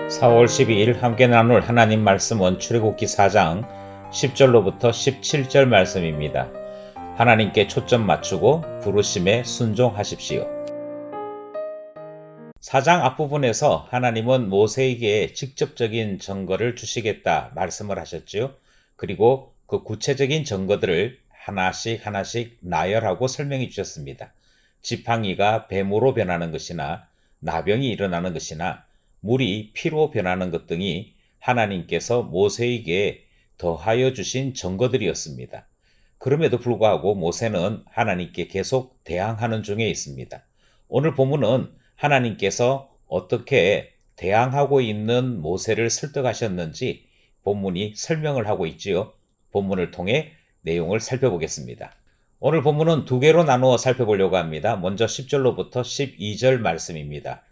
4월 12일 함께 나눌 하나님 말씀은 출애굽기 4장 10절로부터 17절 말씀입니다. 하나님께 초점 맞추고 부르심에 순종하십시오. 4장 앞부분에서 하나님은 모세에게 직접적인 증거를 주시겠다 말씀을 하셨지요. 그리고 그 구체적인 증거들을 하나씩 나열하고 설명해 주셨습니다. 지팡이가 뱀으로 변하는 것이나 나병이 일어나는 것이나 물이 피로 변하는 것 등이 하나님께서 모세에게 더하여 주신 증거들이었습니다. 그럼에도 불구하고 모세는 하나님께 계속 대항하는 중에 있습니다. 오늘 본문은 하나님께서 어떻게 대항하고 있는 모세를 설득하셨는지 본문이 설명을 하고 있지요. 본문을 통해 내용을 살펴보겠습니다. 오늘 본문은 두 개로 나누어 살펴보려고 합니다. 먼저 10절로부터 12절 말씀입니다.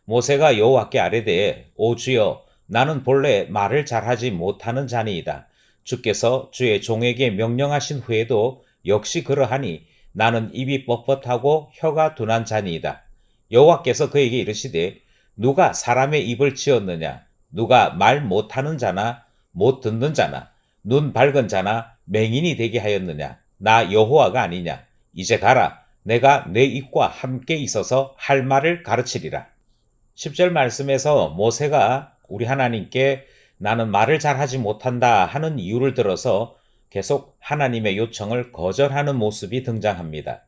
모세가 여호와께 아뢰되 오 주여 나는 본래 말을 잘하지 못하는 자니이다. 주께서 주의 종에게 명령하신 후에도 역시 그러하니 나는 입이 뻣뻣하고 혀가 둔한 자니이다. 여호와께서 그에게 이르시되 누가 사람의 입을 지었느냐? 누가 말 못하는 자나 못 듣는 자나 눈 밝은 자나 맹인이 되게 하였느냐? 나 여호와가 아니냐? 이제 가라. 내가 내 입과 함께 있어서 할 말을 가르치리라. 10절 말씀에서 모세가 우리 하나님께 나는 말을 잘하지 못한다 하는 이유를 들어서 계속 하나님의 요청을 거절하는 모습이 등장합니다.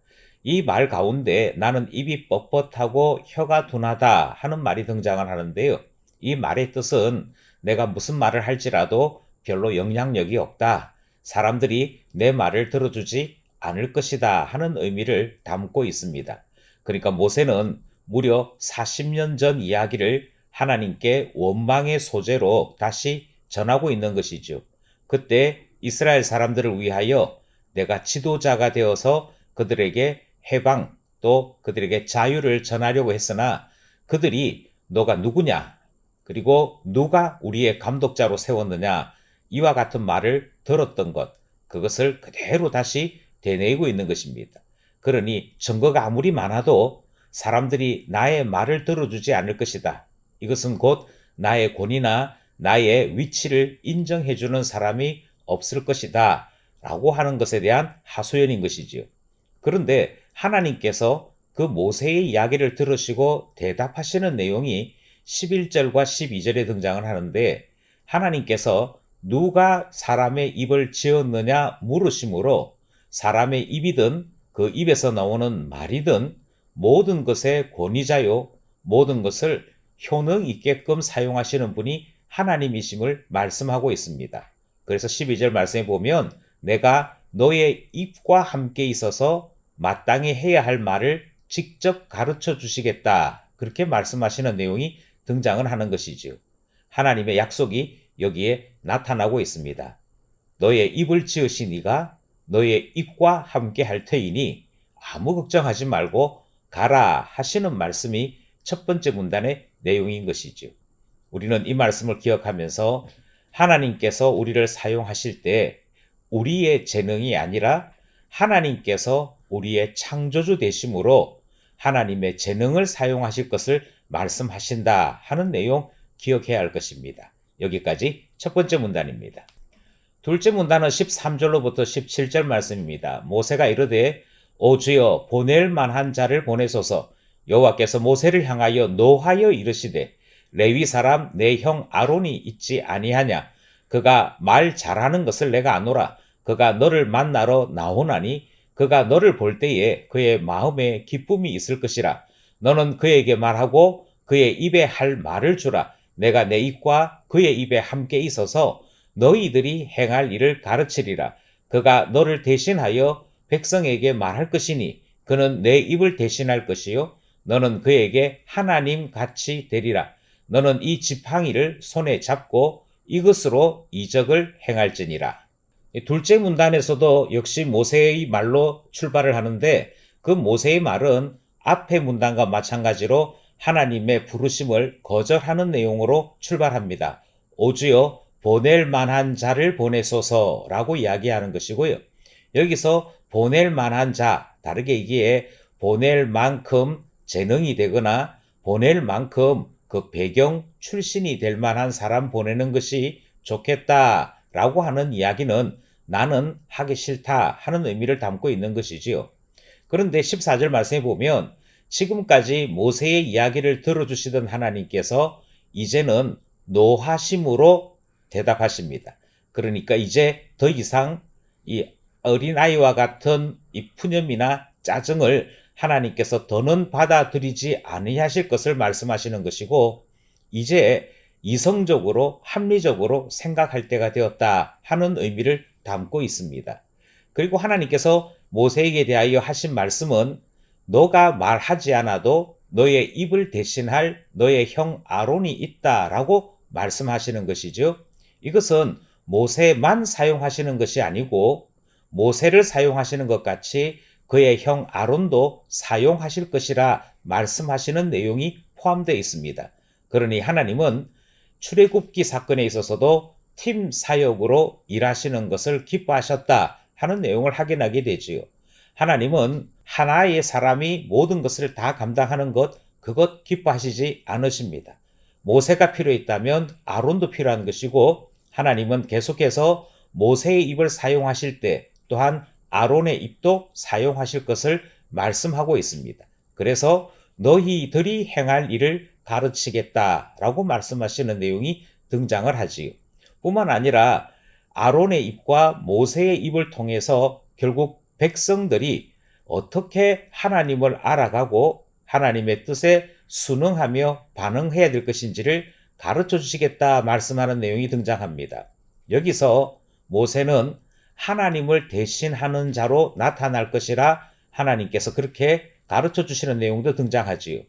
이 말 가운데 나는 입이 뻣뻣하고 혀가 둔하다 하는 말이 등장을 하는데요. 이 말의 뜻은 내가 무슨 말을 할지라도 별로 영향력이 없다. 사람들이 내 말을 들어주지 않을 것이다 하는 의미를 담고 있습니다. 그러니까 모세는 무려 40년 전 이야기를 하나님께 원망의 소재로 다시 전하고 있는 것이죠. 그때 이스라엘 사람들을 위하여 내가 지도자가 되어서 그들에게 해방 또 그들에게 자유를 전하려고 했으나 그들이 너가 누구냐? 그리고 누가 우리의 감독자로 세웠느냐? 이와 같은 말을 들었던 것, 그것을 그대로 다시 되뇌이고 있는 것입니다. 그러니 증거가 아무리 많아도 사람들이 나의 말을 들어주지 않을 것이다. 이것은 곧 나의 권위나 나의 위치를 인정해주는 사람이 없을 것이다. 라고 하는 것에 대한 하소연인 것이지요. 그런데 하나님께서 그 모세의 이야기를 들으시고 대답하시는 내용이 11절과 12절에 등장을 하는데 하나님께서 누가 사람의 입을 지었느냐 물으심으로 사람의 입이든 그 입에서 나오는 말이든 모든 것의 권위자요 모든 것을 효능 있게끔 사용하시는 분이 하나님이심을 말씀하고 있습니다. 그래서 12절 말씀에 보면 내가 너의 입과 함께 있어서 마땅히 해야 할 말을 직접 가르쳐 주시겠다. 그렇게 말씀하시는 내용이 등장을 하는 것이지요. 하나님의 약속이 여기에 나타나고 있습니다. 너의 입을 지으신 이가 너의 입과 함께 할 터이니 아무 걱정하지 말고 가라 하시는 말씀이 첫 번째 문단의 내용인 것이죠. 우리는 이 말씀을 기억하면서 하나님께서 우리를 사용하실 때 우리의 재능이 아니라 하나님께서 우리의 창조주 되심으로 하나님의 재능을 사용하실 것을 말씀하신다 하는 내용 기억해야 할 것입니다. 여기까지 첫 번째 문단입니다. 둘째 문단은 13절로부터 17절 말씀입니다. 모세가 이르되 오 주여 보낼 만한 자를 보내소서. 여호와께서 모세를 향하여 노하여 이르시되 레위 사람 내 형 아론이 있지 아니하냐? 그가 말 잘하는 것을 내가 아노라. 그가 너를 만나러 나오나니 그가 너를 볼 때에 그의 마음에 기쁨이 있을 것이라. 너는 그에게 말하고 그의 입에 할 말을 주라. 내가 내 입과 그의 입에 함께 있어서 너희들이 행할 일을 가르치리라. 그가 너를 대신하여 백성에게 말할 것이니 그는 내 입을 대신할 것이요 너는 그에게 하나님 같이 되리라. 너는 이 지팡이를 손에 잡고 이것으로 이적을 행할지니라. 둘째 문단에서도 역시 모세의 말로 출발을 하는데 그 모세의 말은 앞의 문단과 마찬가지로 하나님의 부르심을 거절하는 내용으로 출발합니다. 오 주여 보낼 만한 자를 보내소서라고 이야기하는 것이고요. 여기서 보낼 만한 자, 다르게 이기에 보낼 만큼 재능이 되거나 보낼 만큼 그 배경 출신이 될 만한 사람 보내는 것이 좋겠다라고 하는 이야기는 나는 하기 싫다 하는 의미를 담고 있는 것이지요. 그런데 14절 말씀에 보면 지금까지 모세의 이야기를 들어주시던 하나님께서 이제는 노하심으로 대답하십니다. 그러니까 이제 더 이상 이 어린아이와 같은 이 푸념이나 짜증을 하나님께서 더는 받아들이지 아니하실 것을 말씀하시는 것이고, 이제 이성적으로 합리적으로 생각할 때가 되었다 하는 의미를 담고 있습니다. 그리고 하나님께서 모세에게 대하여 하신 말씀은 너가 말하지 않아도 너의 입을 대신할 너의 형 아론이 있다라고 말씀하시는 것이죠. 이것은 모세만 사용하시는 것이 아니고 모세를 사용하시는 것 같이 그의 형 아론도 사용하실 것이라 말씀하시는 내용이 포함되어 있습니다. 그러니 하나님은 출애굽기 사건에 있어서도 팀 사역으로 일하시는 것을 기뻐하셨다 하는 내용을 확인하게 되지요. 하나님은 하나의 사람이 모든 것을 다 감당하는 것, 그것 기뻐하시지 않으십니다. 모세가 필요했다면 아론도 필요한 것이고, 하나님은 계속해서 모세의 입을 사용하실 때 또한 아론의 입도 사용하실 것을 말씀하고 있습니다. 그래서 너희들이 행할 일을 가르치겠다라고 말씀하시는 내용이 등장을 하지요. 뿐만 아니라 아론의 입과 모세의 입을 통해서 결국 백성들이 어떻게 하나님을 알아가고 하나님의 뜻에 순응하며 반응해야 될 것인지를 가르쳐 주시겠다 말씀하는 내용이 등장합니다. 여기서 모세는 하나님을 대신하는 자로 나타날 것이라 하나님께서 그렇게 가르쳐 주시는 내용도 등장하지요.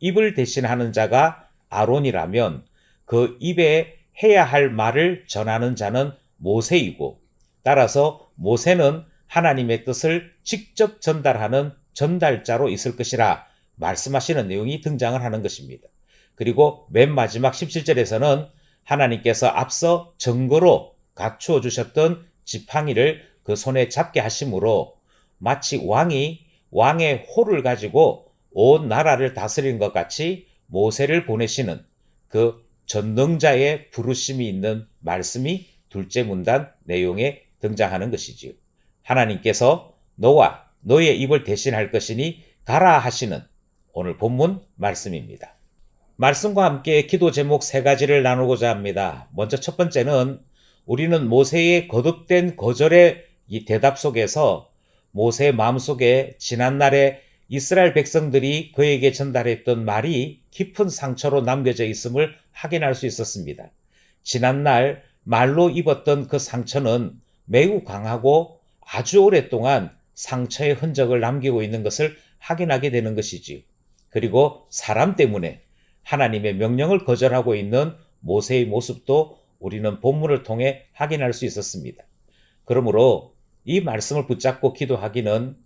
입을 대신하는 자가 아론이라면 그 입에 해야 할 말을 전하는 자는 모세이고, 따라서 모세는 하나님의 뜻을 직접 전달하는 전달자로 있을 것이라 말씀하시는 내용이 등장을 하는 것입니다. 그리고 맨 마지막 17절에서는 하나님께서 앞서 증거로 갖추어 주셨던 지팡이를 그 손에 잡게 하심으로 마치 왕이 왕의 호를 가지고 온 나라를 다스리는 것 같이 모세를 보내시는 그 전능자의 부르심이 있는 말씀이 둘째 문단 내용에 등장하는 것이지요. 하나님께서 너와 너의 입을 대신할 것이니 가라 하시는 오늘 본문 말씀입니다. 말씀과 함께 기도 제목 3가지를 나누고자 합니다. 먼저 첫 번째는 우리는 모세의 거듭된 거절의 이 대답 속에서 모세의 마음속에 지난날에 이스라엘 백성들이 그에게 전달했던 말이 깊은 상처로 남겨져 있음을 확인할 수 있었습니다. 지난날 말로 입었던 그 상처는 매우 강하고 아주 오랫동안 상처의 흔적을 남기고 있는 것을 확인하게 되는 것이지. 그리고 사람 때문에 하나님의 명령을 거절하고 있는 모세의 모습도 우리는 본문을 통해 확인할 수 있었습니다. 그러므로 이 말씀을 붙잡고 기도하기는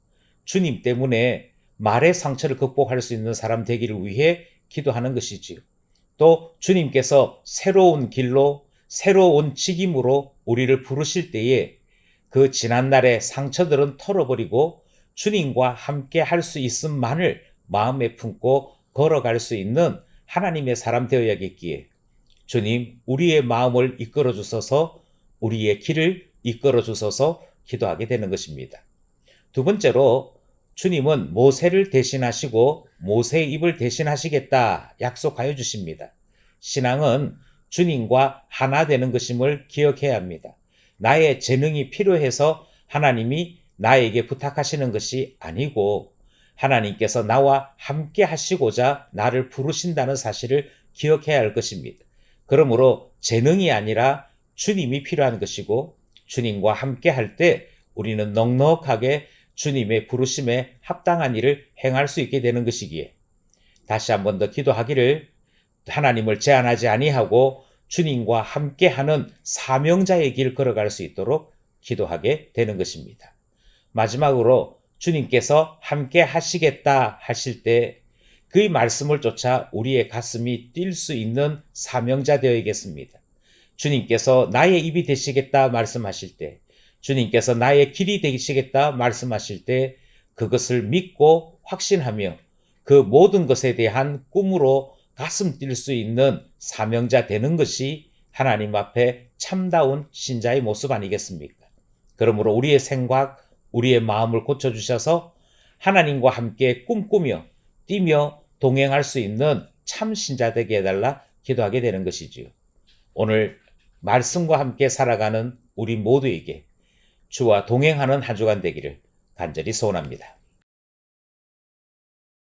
주님 때문에 말의 상처를 극복할 수 있는 사람 되기를 위해 기도하는 것이지요. 또 주님께서 새로운 길로 새로운 직임으로 우리를 부르실 때에 그 지난날의 상처들은 털어버리고 주님과 함께 할 수 있음만을 마음에 품고 걸어갈 수 있는 하나님의 사람 되어야겠기에 주님 우리의 마음을 이끌어 주소서, 우리의 길을 이끌어 주소서 기도하게 되는 것입니다. 두 번째로 주님은 모세를 대신하시고 모세의 입을 대신하시겠다 약속하여 주십니다. 신앙은 주님과 하나 되는 것임을 기억해야 합니다. 나의 재능이 필요해서 하나님이 나에게 부탁하시는 것이 아니고 하나님께서 나와 함께 하시고자 나를 부르신다는 사실을 기억해야 할 것입니다. 그러므로 재능이 아니라 주님이 필요한 것이고 주님과 함께 할 때 우리는 넉넉하게 주님의 부르심에 합당한 일을 행할 수 있게 되는 것이기에 다시 한 번 더 기도하기를 하나님을 제한하지 아니하고 주님과 함께하는 사명자의 길 걸어갈 수 있도록 기도하게 되는 것입니다. 마지막으로 주님께서 함께 하시겠다 하실 때 그의 말씀을 쫓아 우리의 가슴이 뛸 수 있는 사명자 되어야겠습니다. 주님께서 나의 입이 되시겠다 말씀하실 때, 주님께서 나의 길이 되시겠다 말씀하실 때 그것을 믿고 확신하며 그 모든 것에 대한 꿈으로 가슴 뛸 수 있는 사명자 되는 것이 하나님 앞에 참다운 신자의 모습 아니겠습니까? 그러므로 우리의 생각, 우리의 마음을 고쳐주셔서 하나님과 함께 꿈꾸며 뛰며 동행할 수 있는 참 신자 되게 해달라 기도하게 되는 것이지요. 오늘 말씀과 함께 살아가는 우리 모두에게 주와 동행하는 한 주간 되기를 간절히 소원합니다.